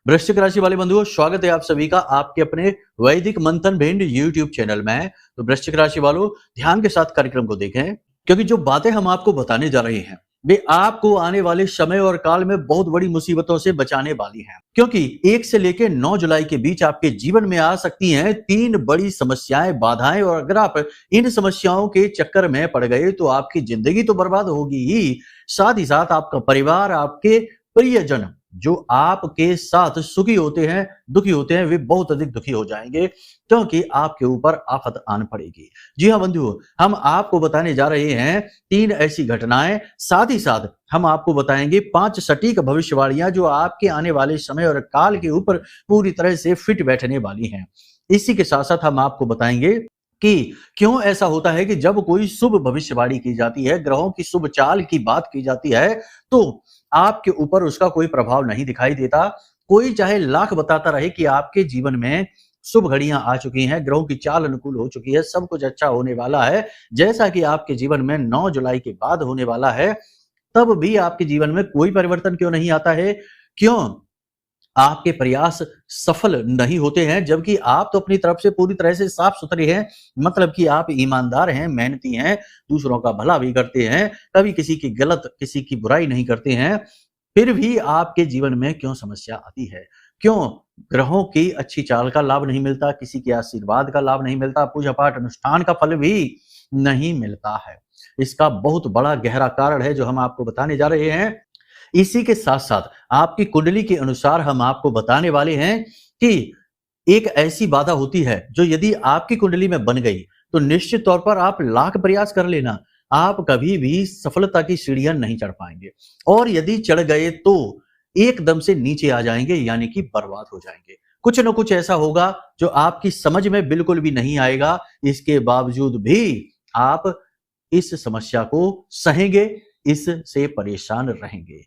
वृश्चिक राशि वाले बंधुओं, स्वागत है आप सभी का आपके अपने वैदिक मंथन भिंड यूट्यूब चैनल में। तो वृश्चिक राशि वालों, ध्यान के साथ कार्यक्रम को देखें, क्योंकि जो बातें हम आपको बताने जा रहे हैं वे आपको आने वाले समय और काल में बहुत बड़ी मुसीबतों से बचाने वाली हैं। क्योंकि 1 से लेकर 9 जुलाई के बीच आपके जीवन में आ सकती हैं 3 बड़ी समस्याएं, बाधाएं, और अगर आप इन समस्याओं के चक्कर में पड़ गए तो आपकी जिंदगी तो बर्बाद होगी ही, साथ ही साथ आपका परिवार, आपके प्रियजन जो आपके साथ सुखी होते हैं, दुखी होते हैं, वे बहुत अधिक दुखी हो जाएंगे, क्योंकि आपके ऊपर आफत आन पड़ेगी। जी हाँ बंधुओं, हम आपको बताने जा रहे हैं 3 ऐसी घटनाएं, साथ ही साथ हम आपको बताएंगे 5 सटीक भविष्यवाणियां जो आपके आने वाले समय और काल के ऊपर पूरी तरह से फिट बैठने वाली हैं। इसी के साथ साथ हम आपको बताएंगे कि क्यों ऐसा होता है कि जब कोई शुभ भविष्यवाणी की जाती है, ग्रहों की शुभ चाल की बात की जाती है, तो आपके ऊपर उसका कोई प्रभाव नहीं दिखाई देता। कोई चाहे लाख बताता रहे कि आपके जीवन में शुभ घड़ियां आ चुकी हैं, ग्रहों की चाल अनुकूल हो चुकी है, सब कुछ अच्छा होने वाला है, जैसा कि आपके जीवन में 9 जुलाई के बाद होने वाला है, तब भी आपके जीवन में कोई परिवर्तन क्यों नहीं आता है? क्यों आपके प्रयास सफल नहीं होते हैं, जबकि आप तो अपनी तरफ से पूरी तरह से साफ सुथरे हैं, मतलब कि आप ईमानदार हैं, मेहनती हैं, दूसरों का भला भी करते हैं, कभी किसी की गलत, किसी की बुराई नहीं करते हैं, फिर भी आपके जीवन में क्यों समस्या आती है? क्यों ग्रहों की अच्छी चाल का लाभ नहीं मिलता, किसी के आशीर्वाद का लाभ नहीं मिलता, पूजा पाठ अनुष्ठान का फल भी नहीं मिलता है? इसका बहुत बड़ा गहरा कारण है जो हम आपको बताने जा रहे हैं। इसी के साथ साथ आपकी कुंडली के अनुसार हम आपको बताने वाले हैं कि एक ऐसी बाधा होती है जो यदि आपकी कुंडली में बन गई तो निश्चित तौर पर आप लाख प्रयास कर लेना, आप कभी भी सफलता की सीढ़ियां नहीं चढ़ पाएंगे, और यदि चढ़ गए तो एकदम से नीचे आ जाएंगे, यानी कि बर्बाद हो जाएंगे। कुछ न कुछ ऐसा होगा जो आपकी समझ में बिल्कुल भी नहीं आएगा, इसके बावजूद भी आप इस समस्या को सहेंगे, इससे परेशान रहेंगे।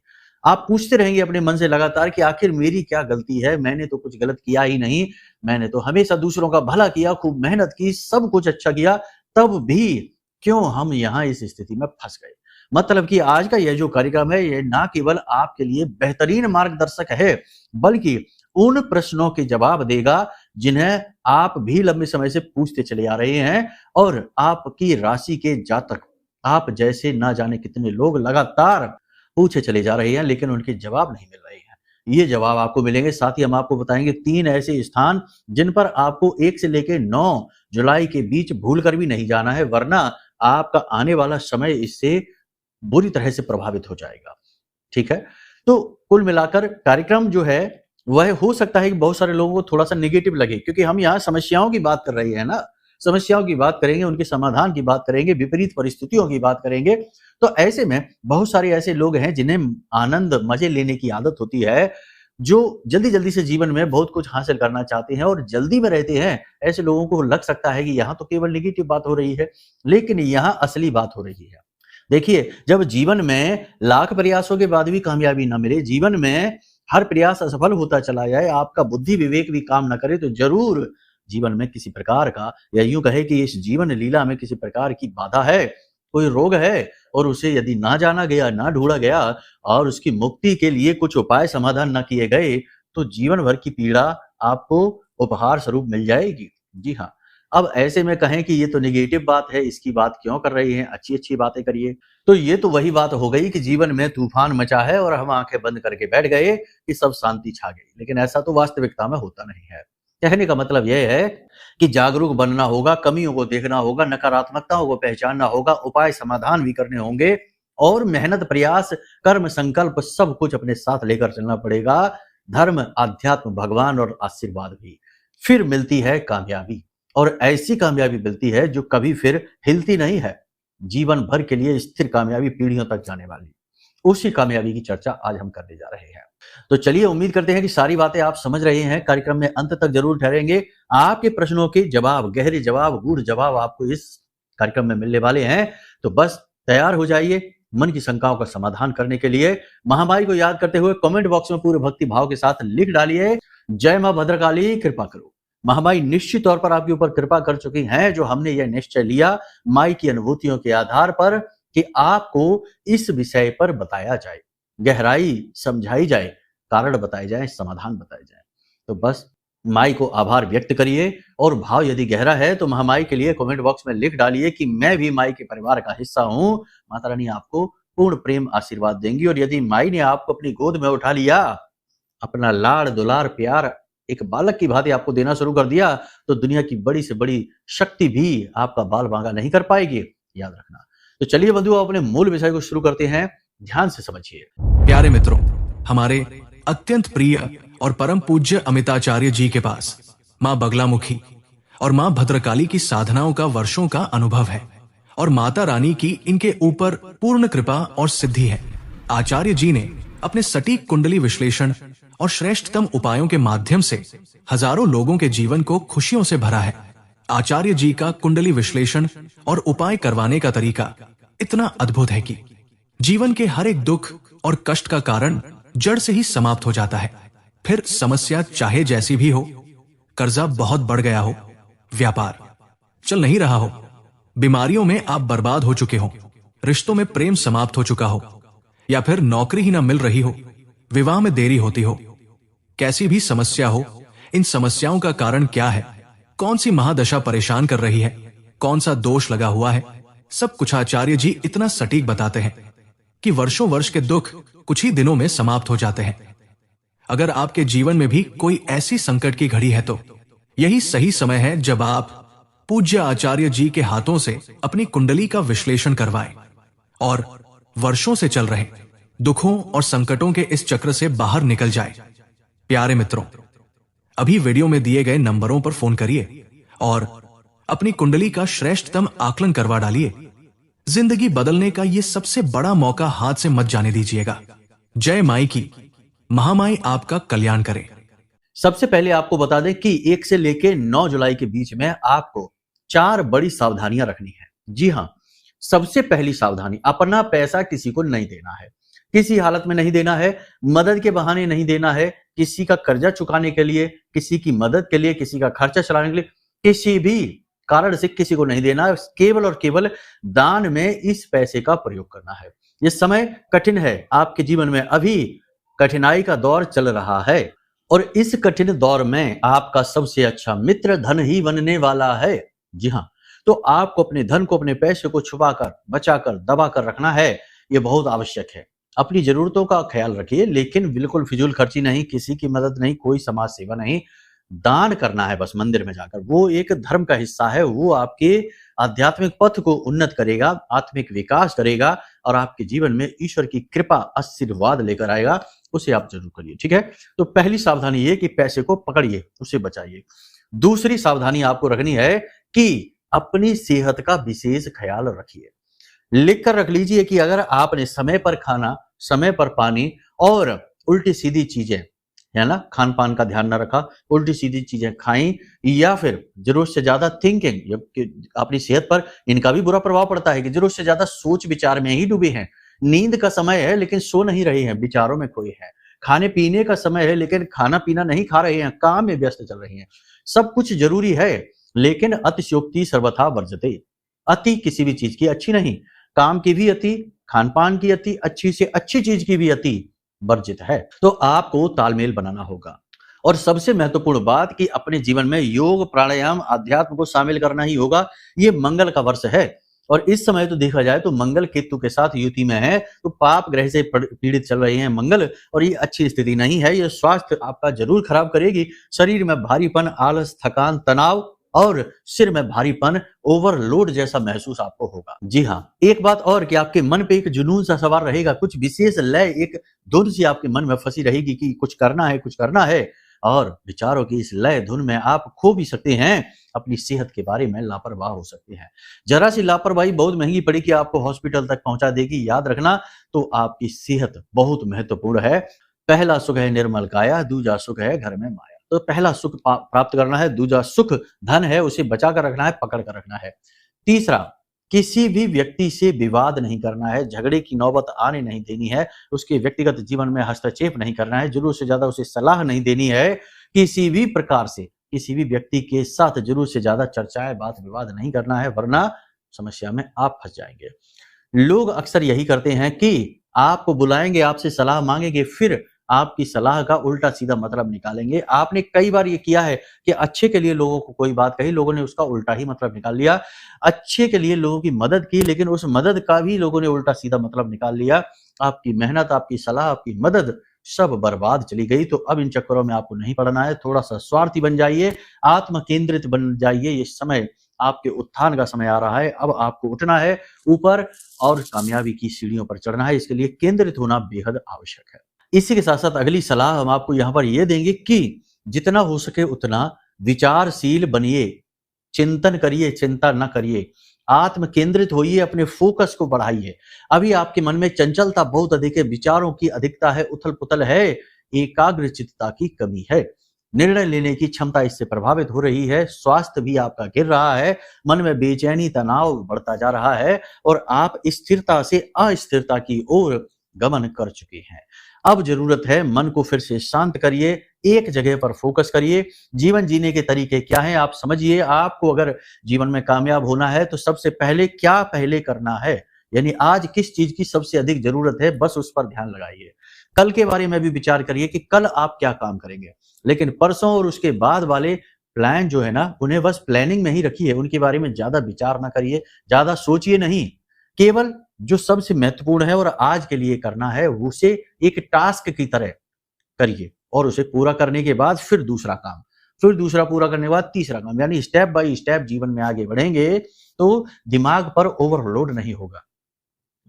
आप पूछते रहेंगे अपने मन से लगातार कि आखिर मेरी क्या गलती है, मैंने तो कुछ गलत किया ही नहीं, मैंने तो हमेशा दूसरों का भला किया, खूब मेहनत की, सब कुछ अच्छा किया, तब भी क्यों हम यहाँ इस स्थिति में फंस गए? मतलब कि आज का यह जो कार्यक्रम है, ये ना केवल आपके लिए बेहतरीन मार्गदर्शक है, बल्कि उन प्रश्नों के जवाब देगा जिन्हें आप भी लंबे समय से पूछते चले आ रहे हैं, और आपकी राशि के जातक, आप जैसे ना जाने कितने लोग लगातार पूछे चले जा रहे हैं, लेकिन उनके जवाब नहीं मिल रहे हैं। ये जवाब आपको मिलेंगे। साथ ही हम आपको बताएंगे 3 ऐसे स्थान जिन पर आपको 1 से लेकर 9 जुलाई के बीच भूल कर भी नहीं जाना है, वरना आपका आने वाला समय इससे बुरी तरह से प्रभावित हो जाएगा। ठीक है? तो कुल मिलाकर कार्यक्रम जो है वह हो सकता है कि बहुत सारे लोगों को थोड़ा-सा नेगेटिव लगे, क्योंकि हम यहाँ समस्याओं की बात कर रहे हैं ना, समस्याओं की बात करेंगे, उनके समाधान की बात करेंगे, विपरीत परिस्थितियों की बात करेंगे। तो ऐसे में बहुत सारे ऐसे लोग हैं जिन्हें आनंद, मजे लेने की आदत होती है, जो जल्दी-जल्दी से जीवन में बहुत कुछ हासिल करना चाहते हैं और जल्दी में रहते हैं। ऐसे लोगों को लग सकता है कि यहाँ तो केवल नेगेटिव बात हो रही है, लेकिन यहाँ असली बात हो रही है। देखिए, जब जीवन में लाख प्रयासों के बाद भी कामयाबी ना मिले, जीवन में हर प्रयास असफल होता चला जाए, आपका बुद्धि विवेक भी काम ना करे, तो जरूर जीवन में किसी प्रकार का, या यूं कहे कि इस जीवन लीला में किसी प्रकार की बाधा है, कोई रोग है, और उसे यदि ना जाना गया, ना ढूंढा गया, और उसकी मुक्ति के लिए कुछ उपाय समाधान ना किए गए, तो जीवन भर की पीड़ा आपको उपहार स्वरूप मिल जाएगी। जी हाँ। अब ऐसे में कहें कि ये तो नेगेटिव बात है, इसकी बात क्यों कर रही हैं, अच्छी-अच्छी बातें करिए। तो ये तो वही बात हो गई कि जीवन में तूफान मचा है और हम आंखें बंद करके बैठ गए कि सब शांति छा गई। लेकिन ऐसा तो वास्तविकता में होता नहीं है। कहने का मतलब यह है कि जागरूक बनना होगा, कमियों को देखना होगा, नकारात्मकताओं को पहचानना होगा, उपाय समाधान भी करने होंगे, और मेहनत, प्रयास, कर्म, संकल्प सब कुछ अपने साथ लेकर चलना पड़ेगा। धर्म, आध्यात्म, भगवान और आशीर्वाद भी। फिर मिलती है कामयाबी, और ऐसी कामयाबी मिलती है जो कभी फिर हिलती नहीं है। जीवन भर के लिए स्थिर कामयाबी, पीढ़ियों तक जाने वाली, उसी कामयाबी की चर्चा आज हम करने जा रहे हैं। तो चलिए, उम्मीद करते हैं कि सारी बातें आप समझ रहे हैं। कार्यक्रम में अंत तक जरूर ठहरेंगे। आपके प्रश्नों के जवाब, गहरे जवाब, गूढ़ जवाब आपको इस कार्यक्रम में मिलने वाले हैं। तो बस तैयार हो जाइए मन की शंकाओं का समाधान करने के लिए। महामाई को याद करते हुए कमेंट बॉक्स में पूरे भक्ति भाव के साथ लिख डालिए, जय मां भद्रकाली, कृपा करो। महामाई निश्चित तौर पर आपके ऊपर कृपा कर चुकी हैं, जो हमने यह निश्चय लिया माई की अनुभूतियों के आधार पर कि आपको इस विषय पर बताया जाए, गहराई समझाई जाए, कारण बताए जाएं, समाधान बताए जाएं। तो बस माई को आभार व्यक्त करिए और भाव यदि गहरा है तो महामाई के लिए कमेंट बॉक्स में लिख डालिए कि मैं भी माई के परिवार का हिस्सा हूं। माता रानी आपको पूर्ण प्रेम आशीर्वाद देंगी। और यदि माई ने आपको अपनी गोद में उठा लिया, अपना लाड़ दुलार प्यार एक बालक की भांति आपको देना शुरू कर दिया, तो दुनिया की बड़ी से बड़ी शक्ति भी आपका बाल बांका नहीं कर पाएगी, याद रखना। तो चलिए बंधुओं, अपने मूल विषय को शुरू करते हैं। ध्यान से समझिए। प्यारे मित्रों, हमारे अत्यंत प्रिय और परम पूज्य अमिताचार्य जी के पास माँ बगलामुखी और माँ भद्रकाली की साधनाओं का वर्षों का अनुभव है और माता रानी की इनके ऊपर पूर्ण कृपा और सिद्धि है। आचार्य जी ने अपने सटीक कुंडली विश्लेषण और श्रेष्ठतम उपायों के माध्यम से हजारों लोगों के जीवन को खुशियों से भरा है। आचार्य जी का कुंडली विश्लेषण और उपाय करवाने का तरीका इतना अद्भुत है कि जीवन के हर एक दुख और कष्ट का कारण जड़ से ही समाप्त हो जाता है। फिर समस्या चाहे जैसी भी हो, कर्जा बहुत बढ़ गया हो, व्यापार चल नहीं रहा हो, बीमारियों में आप बर्बाद हो चुके हो, रिश्तों में प्रेम समाप्त हो चुका हो, या फिर नौकरी ही ना मिल रही हो, विवाह में देरी होती हो, कैसी भी समस्या हो, इन समस्याओं का कारण क्या है, कौन सी महादशा परेशान कर रही है, कौन सा दोष लगा हुआ है, सब कुछ आचार्य जी इतना सटीक बताते हैं कि वर्षों वर्ष के दुख कुछ ही दिनों में समाप्त हो जाते हैं। अगर आपके जीवन में भी कोई ऐसी संकट की घड़ी है तो यही सही समय है जब आप पूज्य आचार्य जी के हाथों से अपनी कुंडली का विश्लेषण करवाएं और वर्षों से चल रहे दुखों और संकटों के इस चक्र से बाहर निकल जाए। प्यारे मित्रों, अभी वीडियो में दिए गए नंबरों पर फोन करिए और अपनी कुंडली का श्रेष्ठतम आकलन करवा डालिए। जिंदगी बदलने का ये सबसे बड़ा मौका हाथ से मत जाने दीजिएगा। जय माई की। महामाई आपका कल्याण करे। सबसे पहले आपको बता दें कि 1 से लेके 9 जुलाई के बीच में आपको 4 बड़ी सावधानियां रखनी है। जी हाँ, सबसे पहली सावधानी, अपना पैसा किसी को नहीं देना है, किसी हालत में नहीं देना है, मदद के बहाने नहीं देना है, किसी का कर्जा चुकाने के लिए, किसी की मदद के लिए, किसी का खर्चा चलाने के लिए, किसी भी कारण से किसी को नहीं देना है। केवल और केवल दान में इस पैसे का प्रयोग करना है। ये समय कठिन है, आपके जीवन में अभी कठिनाई का दौर चल रहा है और इस कठिन दौर में आपका सबसे अच्छा मित्र धन ही बनने वाला है। जी हाँ, तो आपको अपने धन को, अपने पैसे को छुपाकर, बचाकर, दबाकर रखना है। ये बहुत आवश्यक है। अपनी जरूरतों का ख्याल रखिए, लेकिन बिल्कुल फिजूल खर्ची नहीं, किसी की मदद नहीं, कोई समाज सेवा नहीं। दान करना है बस मंदिर में जाकर, वो एक धर्म का हिस्सा है। वो आपके आध्यात्मिक पथ को उन्नत करेगा, आत्मिक विकास करेगा और आपके जीवन में ईश्वर की कृपा, आशीर्वाद लेकर आएगा। उसे आप जरूर करिए, ठीक है। तो पहली सावधानी ये कि पैसे को पकड़िए, उसे बचाइए। दूसरी सावधानी आपको रखनी है कि अपनी सेहत का विशेष ख्याल रखिए। लिख कर रख लीजिए कि अगर आपने समय पर खाना, समय पर पानी और उल्टी सीधी चीजें, है ना, खान पान का ध्यान ना रखा, उल्टी सीधी चीजें खाई, या फिर जरूरत से ज्यादा थिंकिंग, अपनी सेहत पर इनका भी बुरा प्रभाव पड़ता है कि जरूरत से ज्यादा सोच विचार में ही डूबे हैं। नींद का समय है लेकिन सो नहीं रहे हैं, विचारों में खोए हैं। खाने पीने का समय है लेकिन खाना पीना नहीं खा रहे हैं, काम में व्यस्त चल रहे हैं। सब कुछ जरूरी है लेकिन अतिशयोक्ति सर्वथा वर्जते। अति किसी भी चीज की अच्छी नहीं, काम की भी अति, खान पान की अति, अच्छी से अच्छी चीज की भी अति वर्जित है। तो आपको तालमेल बनाना होगा। और सबसे महत्वपूर्ण बात कि अपने जीवन में योग, प्राणायाम, अध्यात्म को शामिल करना ही होगा। ये मंगल का वर्ष है और इस समय तो देखा जाए तो मंगल केतु के साथ युति में है, तो पाप ग्रह से पीड़ित चल रहे हैं मंगल, और ये अच्छी स्थिति नहीं है। ये स्वास्थ्य आपका जरूर खराब करेगी। शरीर में भारीपन, आलस, थकान, तनाव और सिर में भारीपन, ओवरलोड जैसा महसूस आपको होगा। जी हाँ, एक बात और कि आपके मन पे एक जुनून सा सवार रहेगा, कुछ विशेष लय, एक धुन सी आपके मन में फंसी रहेगी कि कुछ करना है, कुछ करना है, और विचारों की इस लय धुन में आप खो भी सकते हैं। अपनी सेहत के बारे में लापरवाह हो सकते हैं। जरा सी लापरवाही बहुत महंगी पड़ेगी, आपको हॉस्पिटल तक पहुंचा देगी। याद रखना, तो आपकी सेहत बहुत महत्वपूर्ण है। पहला सुख है निर्मल काया, दूजा सुख है घर में माया। तो पहला सुख प्राप्त करना है, दूजा सुख धन है, उसे बचा कर रखना है, पकड़ कर रखना है। तीसरा, किसी भी व्यक्ति से विवाद नहीं करना है, झगड़े की नौबत आने नहीं देनी है, उसके व्यक्तिगत जीवन में हस्तक्षेप नहीं करना है, जरूरत से ज्यादा उसे सलाह नहीं देनी है, किसी भी प्रकार से किसी भी व्यक्ति के साथ जरूरत से ज्यादा चर्चाएं, बात विवाद नहीं करना है, वरना समस्या में आप फंस जाएंगे। लोग अक्सर यही करते हैं कि आपको बुलाएंगे, आपसे सलाह मांगेंगे, फिर आपकी सलाह का उल्टा सीधा मतलब निकालेंगे। आपने कई बार ये किया है कि अच्छे के लिए लोगों को कोई बात कही, लोगों ने उसका उल्टा ही मतलब निकाल लिया। अच्छे के लिए लोगों की मदद की, लेकिन उस मदद का भी लोगों ने उल्टा सीधा मतलब निकाल लिया। आपकी मेहनत, आपकी सलाह, आपकी मदद सब बर्बाद चली गई। तो अब इन चक्करों में आपको नहीं पड़ना है। थोड़ा-सा स्वार्थी बन जाइए, आत्म केंद्रित बन जाइए। ये समय आपके उत्थान का समय आ रहा है। अब आपको उठना है ऊपर और कामयाबी की सीढ़ियों पर चढ़ना है। इसके लिए केंद्रित होना बेहद आवश्यक है। इसी के साथ-साथ अगली सलाह हम आपको यहाँ पर ये देंगे कि जितना हो सके उतना विचारशील बनिए, चिंतन करिए, चिंता न करिए। आत्म केंद्रित होइए, अपने फोकस को बढ़ाइए। अभी आपके मन में चंचलता बहुत अधिक है, विचारों की अधिकता है, उथल-पुथल है, एकाग्रचित्तता की कमी है। निर्णय लेने की क्षमता इससे प्रभावित हो रही है, स्वास्थ्य भी आपका गिर रहा है, मन में बेचैनी, तनाव बढ़ता जा रहा है और आप स्थिरता से अस्थिरता की ओर गमन कर चुके हैं। अब जरूरत है मन को फिर से शांत करिए, एक जगह पर फोकस करिए। जीवन जीने के तरीके क्या हैं आप समझिए। आपको अगर जीवन में कामयाब होना है तो सबसे पहले क्या पहले करना है, यानी आज किस चीज की सबसे अधिक जरूरत है, बस उस पर ध्यान लगाइए। कल के बारे में भी विचार करिए कि कल आप क्या काम करेंगे, लेकिन परसों और उसके बाद वाले प्लान जो है ना, उन्हें बस प्लानिंग में ही रखिए। उनके बारे में ज्यादा विचार ना करिए, ज्यादा सोचिए नहीं। केवल जो सबसे महत्वपूर्ण है और आज के लिए करना है उसे एक टास्क की तरह करिए और उसे पूरा करने के बाद फिर दूसरा काम, फिर दूसरा पूरा करने के बाद तीसरा काम, यानी स्टेप बाय स्टेप जीवन में आगे बढ़ेंगे तो दिमाग पर ओवरलोड नहीं होगा,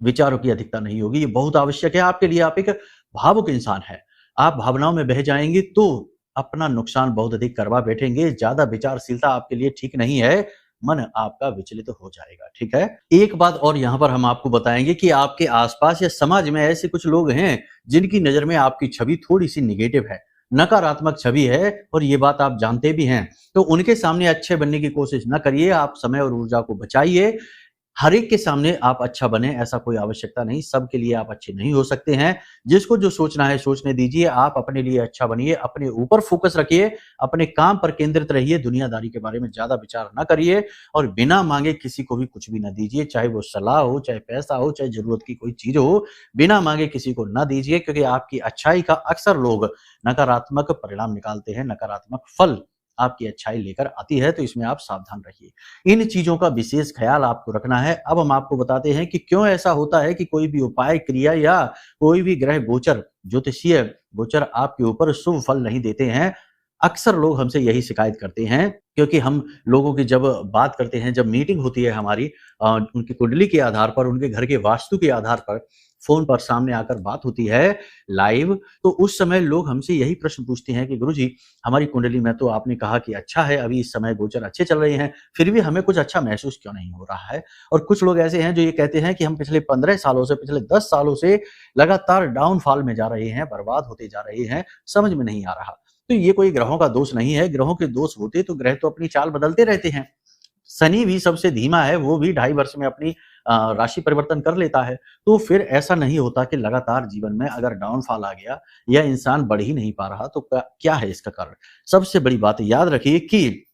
विचारों की अधिकता नहीं होगी। ये बहुत आवश्यक है आपके लिए। आप एक भावुक इंसान है, आप भावनाओं में बह जाएंगे तो अपना नुकसान बहुत अधिक करवा बैठेंगे। ज्यादा विचारशीलता आपके लिए ठीक नहीं है, मन आपका विचलित हो जाएगा। ठीक है, एक बात और यहाँ पर हम आपको बताएंगे कि आपके आसपास या समाज में ऐसे कुछ लोग हैं जिनकी नजर में आपकी छवि थोड़ी सी निगेटिव है, नकारात्मक छवि है और ये बात आप जानते भी हैं। तो उनके सामने अच्छे बनने की कोशिश न करिए, आप समय और ऊर्जा को बचाइए। हर एक के सामने आप अच्छा बने ऐसा कोई आवश्यकता नहीं, सबके लिए आप अच्छे नहीं हो सकते हैं। जिसको जो सोचना है सोचने दीजिए, आप अपने लिए अच्छा बनिए, अपने ऊपर फोकस रखिए, अपने काम पर केंद्रित रहिए, दुनियादारी के बारे में ज्यादा विचार ना करिए और बिना मांगे किसी को भी कुछ भी ना दीजिए, चाहे वो सलाह हो, चाहे पैसा हो, चाहे जरूरत की कोई चीज हो, बिना मांगे किसी को ना दीजिए, क्योंकि आपकी अच्छाई का अक्सर लोग नकारात्मक परिणाम निकालते हैं, नकारात्मक फल आपकी अच्छाई लेकर आती है। तो इसमें आप सावधान रहिए। इन चीजों का विशेष ख्याल आपको रखना है। अब हम आपको बताते हैं कि क्यों ऐसा होता है कि कोई भी उपाय, क्रिया या कोई भी ग्रह गोचर, ज्योतिषीय गोचर आपके ऊपर शुभ फल नहीं देते हैं। अक्सर लोग हमसे यही शिकायत करते हैं, क्योंकि हम लोगों की जब बात करते हैं, जब मीटिंग होती है हमारी उनकी कुंडली के आधार पर, उनके घर के वास्तु के आधार पर, फोन पर सामने आकर बात होती है लाइव, तो उस समय लोग हमसे यही प्रश्न पूछते हैं कि गुरुजी, हमारी कुंडली में तो आपने कहा कि अच्छा है, अभी इस समय गोचर अच्छे चल रहे हैं, फिर भी हमें कुछ अच्छा महसूस क्यों नहीं हो रहा है। और कुछ लोग ऐसे हैं जो ये कहते हैं कि हम पिछले 15 सालों से, पिछले 10 सालों से लगातार डाउनफॉल में जा रहे हैं, बर्बाद होते जा रहे हैं, समझ में नहीं आ रहा। तो ये कोई ग्रहों का दोष नहीं है। ग्रहों के दोष होते तो ग्रह तो अपनी चाल बदलते रहते हैं। शनि भी सबसे धीमा है, वो भी 2.5 वर्ष में अपनी राशि परिवर्तन कर लेता है। तो फिर ऐसा नहीं होता कि लगातार जीवन में अगर डाउनफॉल आ गया या इंसान बढ़ ही नहीं पा रहा तो क्या है इसका कारण। सबसे बड़ी बात याद रखिए कि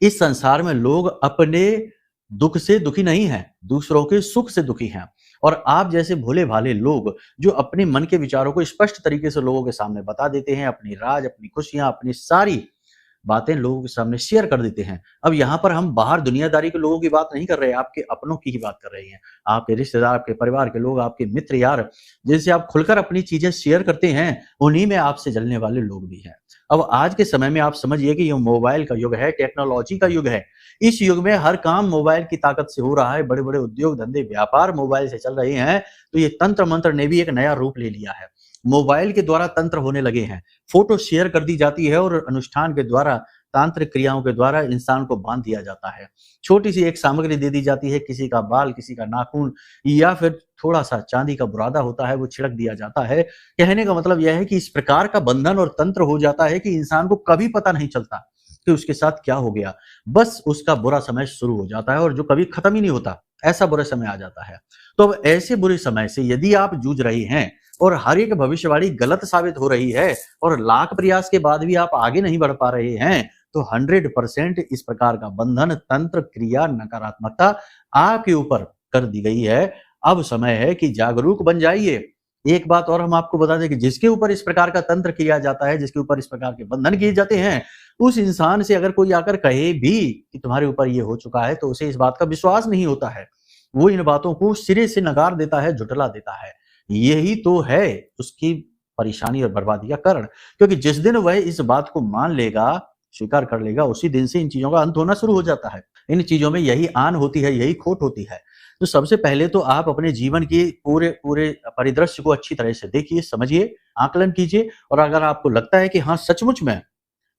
इस संसार में लोग अपने दुख से दुखी नहीं हैं, दूसरों के सुख से दुखी हैं। और आप जैसे भोले भाले लोग जो अपने मन के विचारों को स्पष्ट तरीके से लोगों के सामने बता देते हैं, अपनी राज, अपनी खुशियां, अपनी सारी बातें लोगों के सामने शेयर कर देते हैं। अब यहाँ पर हम बाहर दुनियादारी के लोगों की बात नहीं कर रहे, आपके अपनों की ही बात कर रहे हैं। आपके रिश्तेदार, आपके परिवार के लोग, आपके मित्र यार, जिनसे आप खुलकर अपनी चीजें शेयर करते हैं, उन्हीं में आपसे जलने वाले लोग भी हैं। अब आज के समय में आप समझिए कि ये मोबाइल का युग है, टेक्नोलॉजी का युग है। इस युग में हर काम मोबाइल की ताकत से हो रहा है। बड़े बड़े उद्योग धंधे, व्यापार मोबाइल से चल रहे हैं। तो ये तंत्र मंत्र ने भी एक नया रूप ले लिया है। मोबाइल के द्वारा तंत्र होने लगे हैं। फोटो शेयर कर दी जाती है और अनुष्ठान के द्वारा, तांत्रिक क्रियाओं के द्वारा इंसान को बांध दिया जाता है। छोटी सी एक सामग्री दे दी जाती है, किसी का बाल, किसी का नाखून या फिर थोड़ा सा चांदी का बुरादा होता है, वो छिड़क दिया जाता है। कहने का मतलब यह है कि इस प्रकार का बंधन और तंत्र हो जाता है कि इंसान को कभी पता नहीं चलता कि उसके साथ क्या हो गया। बस उसका बुरा समय शुरू हो जाता है और जो कभी खत्म ही नहीं होता, ऐसा बुरा समय आ जाता है। तो अब ऐसे बुरे समय से यदि आप जूझ रहे हैं और हर एक भविष्यवाणी गलत साबित हो रही है और लाख प्रयास के बाद भी आप आगे नहीं बढ़ पा रहे हैं, तो 100% इस प्रकार का बंधन, तंत्र, क्रिया, नकारात्मकता आपके ऊपर कर दी गई है। अब समय है कि जागरूक बन जाइए, एक बात और हम आपको बता दें कि जिसके ऊपर इस प्रकार का तंत्र किया जाता है, जिसके ऊपर इस प्रकार के बंधन किए जाते हैं, उस इंसान से अगर कोई आकर कहे भी कि तुम्हारे ऊपर ये हो चुका है, तो उसे इस बात का विश्वास नहीं होता है। वो इन बातों को सिरे से नकार देता है, झुठला देता है। यही तो है उसकी परेशानी और बर्बादी का कारण, क्योंकि जिस दिन वह इस बात को मान लेगा, स्वीकार कर लेगा, उसी दिन से इन चीजों का अंत होना शुरू हो जाता है। इन चीजों में यही आन होती है, यही खोट होती है। तो सबसे पहले तो आप अपने जीवन के पूरे पूरे परिदृश्य को अच्छी तरह से देखिए, समझिए, आकलन कीजिए, और अगर आपको लगता है कि हाँ, सचमुच में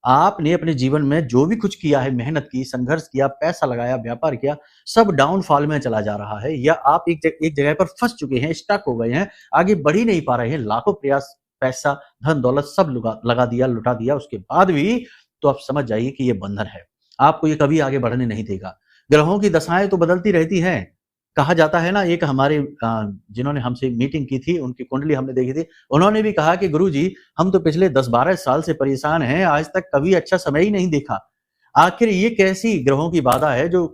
आपने अपने जीवन में जो भी कुछ किया है, मेहनत की, संघर्ष किया, पैसा लगाया, व्यापार किया, सब डाउनफॉल में चला जा रहा है, या आप एक जगह पर फंस चुके हैं, स्टक हो गए हैं, आगे बढ़ ही नहीं पा रहे हैं, लाखों प्रयास, पैसा, धन दौलत सब लगा दिया, लुटा दिया, उसके बाद भी, तो आप समझ जाइए कि ये बंधन है। आपको ये कभी आगे बढ़ने नहीं देगा। ग्रहों की दशाएं तो बदलती रहती हैं। कहा जाता है ना, एक हमारे जिन्होंने हमसे मीटिंग की थी, उनकी कुंडली हमने देखी थी, उन्होंने भी कहा कि गुरुजी, हम तो पिछले 10-12 साल से परेशान हैं, आज तक कभी अच्छा समय ही नहीं देखा। आखिर ये कैसी ग्रहों की बाधा है जो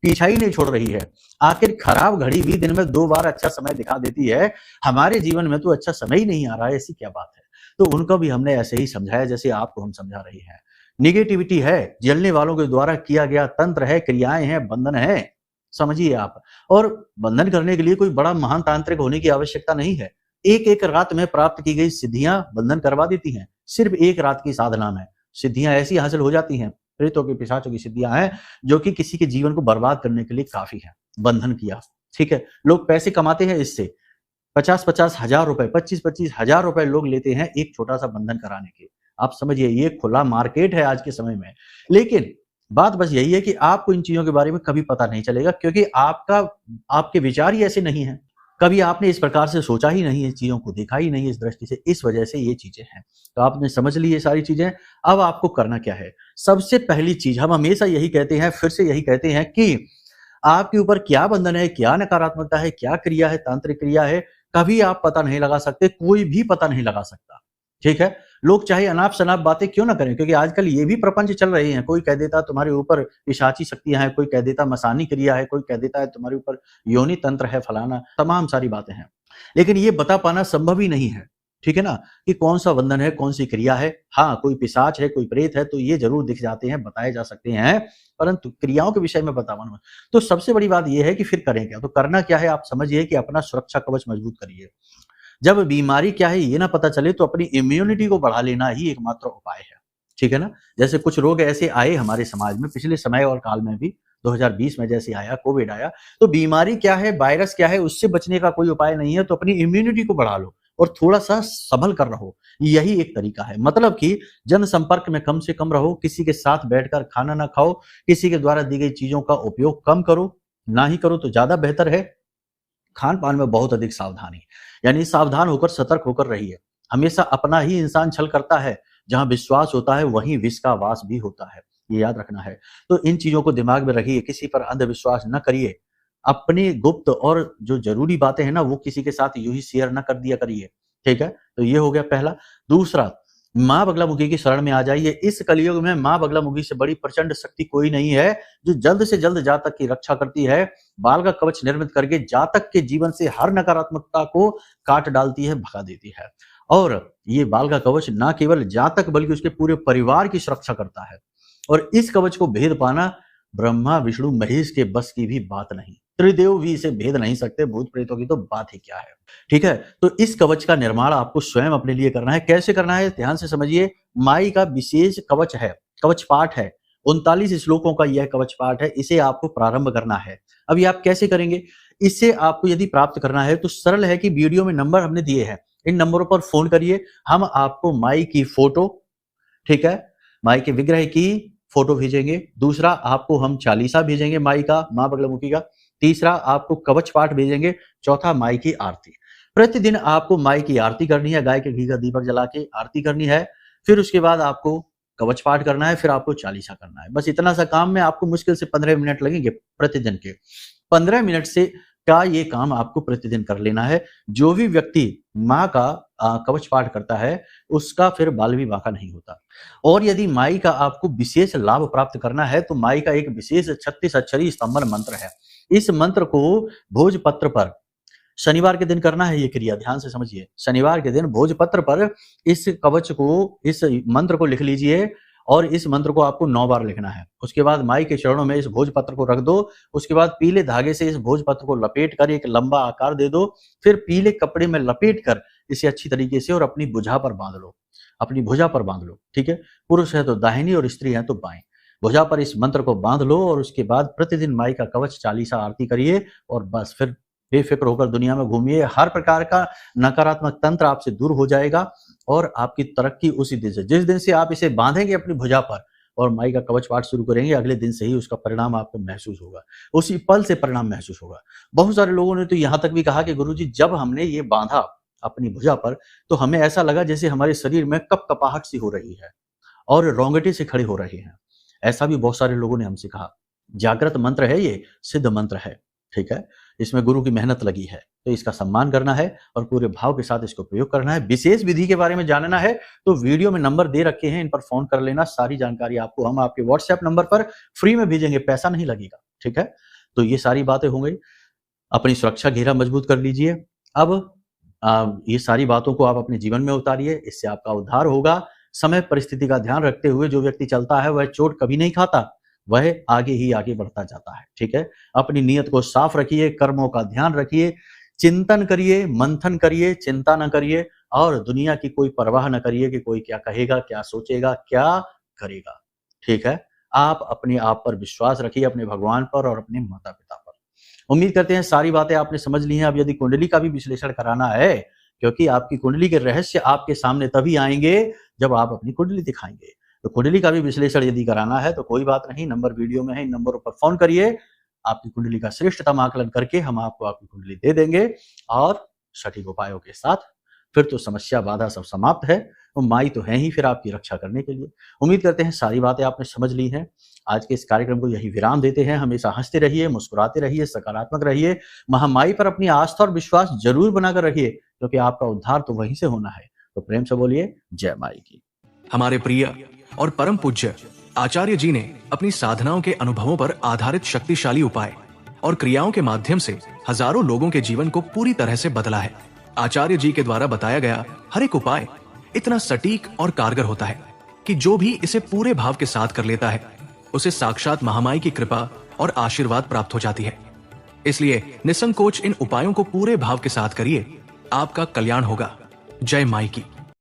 पीछा ही नहीं छोड़ रही है? आखिर खराब घड़ी भी दिन में 2 बार अच्छा समय दिखा देती है, हमारे जीवन में तो अच्छा समय ही नहीं आ रहा है, ऐसी क्या बात है? तो उनको भी हमने ऐसे ही समझाया जैसे आपको हम समझा रहे हैं। नेगेटिविटी है, जलने वालों के द्वारा किया गया तंत्र है, क्रियाएं हैं, बंधन है, समझिए आप। और बंधन करने के लिए कोई बड़ा महान तांत्रिक होने की आवश्यकता नहीं है। एक-एक रात में प्राप्त की गई सिद्धियां बंधन करवा देती हैं। सिर्फ एक रात की साधना में सिद्धियां ऐसी हासिल हो जाती हैं, प्रेतों की, पिशाचों की सिद्धियां हैं, जो कि किसी के जीवन को बर्बाद करने के लिए काफी है। बंधन किया, ठीक है। लोग पैसे कमाते हैं इससे, 50-50 हजार रुपए, 25-25 हजार रुपए लोग लेते हैं एक छोटा सा बंधन कराने के। आप समझिए, ये खुला मार्केट है आज के समय में। लेकिन बात बस यही है कि आपको इन चीजों के बारे में कभी पता नहीं चलेगा, क्योंकि आपके विचार ही ऐसे नहीं हैं। कभी आपने इस प्रकार से सोचा ही नहीं है, चीजों को देखा ही नहीं है इस दृष्टि से, इस वजह से ये चीजें हैं। तो आपने समझ ली ये सारी चीजें। अब आपको करना क्या है? सबसे पहली चीज, हम हमेशा यही कहते हैं, फिर से यही कहते हैं कि आपके ऊपर क्या बंधन है, क्या नकारात्मकता है, क्या क्रिया है, तांत्रिक क्रिया है, कभी आप पता नहीं लगा सकते, कोई भी पता नहीं लगा सकता। ठीक है? लोग चाहे अनाप-शनाप बातें क्यों ना करें, क्योंकि आजकल ये भी प्रपंच चल रहे हैं। कोई कह देता है तुम्हारे ऊपर पिशाची शक्तियाँ हैं, कोई कह देता है मसानी क्रिया है, कोई कह देता है तुम्हारे ऊपर योनि तंत्र है, फलाना, तमाम सारी बातें हैं। लेकिन ये बता पाना संभव ही नहीं है, ठीक है ना? कि कौन-सा बंधन है, कौन-सी क्रिया है। हाँ, कोई पिशाच है, कोई प्रेत है, तो ये ज़रूर दिख जाते हैं, बताए जा सकते हैं, परंतु क्रियाओं के विषय में बता पाना। तो सबसे बड़ी बात ये है कि फिर करें क्या? तो करना क्या है, आप समझिए कि अपना सुरक्षा कवच मजबूत करिए। जब बीमारी क्या है ये ना पता चले, तो अपनी इम्यूनिटी को बढ़ा लेना ही एकमात्र उपाय है, ठीक है ना? जैसे कुछ रोग ऐसे आए हमारे समाज में पिछले समय और काल में भी, 2020 में जैसे आया, कोविड आया, तो बीमारी क्या है, वायरस क्या है, उससे बचने का कोई उपाय नहीं है, तो अपनी इम्यूनिटी को बढ़ा लो और थोड़ा-सा संभल कर रहो, यही एक तरीका है। मतलब कि जनसंपर्क में कम से कम रहो, किसी के साथ बैठकर खाना ना खाओ, किसी के द्वारा दी गई चीज़ों का उपयोग कम करो, ना ही करो तो ज़्यादा बेहतर है। खान-पान में बहुत अधिक सावधानी, यानी सावधान होकर, सतर्क होकर रहिए। हमेशा अपना ही इंसान छल करता है, जहाँ विश्वास होता है वहीं विष का वास भी होता है, ये याद रखना है। तो इन चीज़ों को दिमाग में रखिए, किसी पर अंधविश्वास न करिए। अपनी गुप्त और जो ज़रूरी बातें हैं ना, वो किसी के साथ यूँ ही शेयर ना कर दिया करिए, ठीक है? तो ये हो गया पहला। दूसरा, माँ बगलामुखी की शरण में आ जाइए। इस कलयुग में माँ बगलामुखी से बड़ी प्रचंड शक्ति कोई नहीं है, जो जल्द से जल्द जातक की रक्षा करती है, बाल का कवच निर्मित करके जातक के जीवन से हर नकारात्मकता को काट डालती है, भगा देती है। और ये बाल का कवच ना केवल जातक बल्कि उसके पूरे परिवार की सुरक्षा करता है। और इस कवच को भेद पाना ब्रह्मा, विष्णु, महेश के बस की भी बात नहीं। त्रिदेव भी इसे भेद नहीं सकते, भूत प्रेतों की तो बात ही क्या है। ठीक है? तो इस कवच का निर्माण आपको स्वयं अपने लिए करना है। कैसे करना है? ध्यान से समझिए। माई का विशेष कवच है, कवच पाठ है। 39 श्लोकों का यह कवच पाठ है, इसे आपको प्रारंभ करना है। अब ये आप कैसे करेंगे? इसे आपको यदि प्राप्त करना है तो सरल है कि वीडियो में नंबर हमने दिए हैं, इन नंबरों पर फ़ोन करिए। हम आपको माई की फ़ोटो, ठीक है? माई के विग्रह की फ़ोटो भेजेंगे। दूसरा, आपको हम चालीसा भेजेंगे माई का, माँ बगलामुखी का। तीसरा, आपको कवच पाठ भेजेंगे। चौथा, माई की आरती। प्रतिदिन आपको माई की आरती करनी है, गाय के घी का दीपक जला के आरती करनी है। फिर उसके बाद आपको कवच पाठ करना है, फिर आपको चालीसा करना है। बस इतना सा काम में आपको मुश्किल से 15 मिनट लगेंगे प्रतिदिन के। 15 मिनट से का ये काम आपको प्रतिदिन कर लेना है। जो भी व्यक्ति माँ का कवच पाठ करता है, उसका फिर बाल विवाह का नहीं होता। और यदि माई का आपको विशेष लाभ प्राप्त करना है, तो माई का एक विशेष 36 अक्षरी स्तंभन मंत्र है। इस मंत्र को भोजपत्र पर शनिवार के दिन करना है ये क्रिया, ध्यान से समझिए। शनिवार के दिन भोजपत्र पर इस कवच को, इस मंत्र को लिख लीजिए और इस मंत्र को आपको 9 बार लिखना है। उसके बाद माई के चरणों में इस भोजपत्र को रख दो। उसके बाद पीले धागे से इस भोजपत्र को लपेट कर एक लंबा आकार दे दो। फिर पीले कपड़े में लपेट कर इसे अच्छी तरीके से और अपनी भुजा पर बांध लो, अपनी भुजा पर बांध लो, ठीक है। पुरुष है तो दाहिनी और स्त्री है तो बाएं। भुजा पर इस मंत्र को बांध लो और उसके बाद प्रतिदिन माई का कवच चालीसा आरती करिए और बस फिर बेफिक्र होकर दुनिया में घूमिए। हर प्रकार का नकारात्मक तंत्र आपसे दूर हो जाएगा और आपकी तरक्की उसी दिन से, जिस दिन से आप इसे बांधेंगे अपनी भुजा पर और माई का कवच पाठ शुरू करेंगे, अगले दिन से ही उसका परिणाम आपको महसूस होगा, उसी पल से परिणाम महसूस होगा। बहुत सारे लोगों ने तो यहाँ तक भी कहा कि गुरुजी जब हमने ये बांधा अपनी भुजा पर तो हमें ऐसा लगा जैसे हमारे शरीर में कपकपाहट सी हो रही है और रोंगटे से खड़े हो रहे हैं। ऐसा भी बहुत सारे लोगों ने हमसे कहा। जागृत मंत्र है, ये सिद्ध मंत्र है, ठीक है। इसमें गुरु की मेहनत लगी है, तो इसका सम्मान करना है और पूरे भाव के साथ इसको प्रयोग करना है। विशेष विधि के बारे में जानना है तो वीडियो में नंबर दे रखे हैं, इन पर फोन कर लेना। सारी जानकारी आपको हम आपके व्हाट्सएप नंबर पर फ्री में भेजेंगे, पैसा नहीं लगेगा, ठीक है। तो ये सारी बातें हो गई। अपनी सुरक्षा घेरा मजबूत कर लीजिए। अब ये सारी बातों को आप अपने जीवन में उतारिए, इससे आपका उद्धार होगा। समय परिस्थिति का ध्यान रखते हुए जो व्यक्ति चलता है वह चोट कभी नहीं खाता, वह आगे ही आगे बढ़ता जाता है, ठीक है। अपनी नीयत को साफ रखिए, कर्मों का ध्यान रखिए, चिंतन करिए, मंथन करिए, चिंता न करिए और दुनिया की कोई परवाह न करिए कि कोई क्या कहेगा, क्या सोचेगा, क्या करेगा, ठीक है। आप अपने आप पर विश्वास रखिए, अपने भगवान पर और अपने माता पिता पर। उम्मीद करते हैं सारी बातें आपने समझ ली हैं। अब यदि कुंडली का भी विश्लेषण कराना है, क्योंकि आपकी कुंडली के रहस्य आपके सामने तभी आएंगे जब आप अपनी कुंडली दिखाएंगे, तो कुंडली का भी विश्लेषण यदि कराना है तो कोई बात नहीं, नंबर वीडियो में है, इन नंबरों पर फोन करिए। आपकी कुंडली का श्रेष्ठतम आकलन करके हम आपको आपकी कुंडली दे देंगे और सटीक उपायों के साथ। फिर तो समस्या बाधा सब समाप्त है, तो माई तो है ही फिर आपकी रक्षा करने के लिए। उम्मीद करते हैं सारी बातें आपने समझ ली हैं। आज के इस कार्यक्रम को यही विराम देते हैं। हमेशा हंसते रहिए, मुस्कुराते रहिए, सकारात्मक रहिए। महामाई पर अपनी आस्था और विश्वास जरूर बनाकर रखिए, क्योंकि आपका उद्धार तो वहीं से होना है। तो प्रेम से बोलिए जय माई की। हमारे प्रिय और परम पूज्य आचार्य जी ने अपनी साधनाओं के अनुभवों पर आधारित शक्तिशाली उपाय और क्रियाओं के माध्यम से हजारों लोगों के जीवन को पूरी तरह से बदला है। आचार्य जी के द्वारा बताया गया हर एक उपाय इतना सटीक और कारगर होता है कि जो भी इसे पूरे भाव के साथ कर लेता है उसे साक्षात महामाई की कृपा और आशीर्वाद प्राप्त हो जाती है। इसलिए निसंकोच इन उपायों को पूरे भाव के साथ करिए, आपका कल्याण होगा। जय माई की।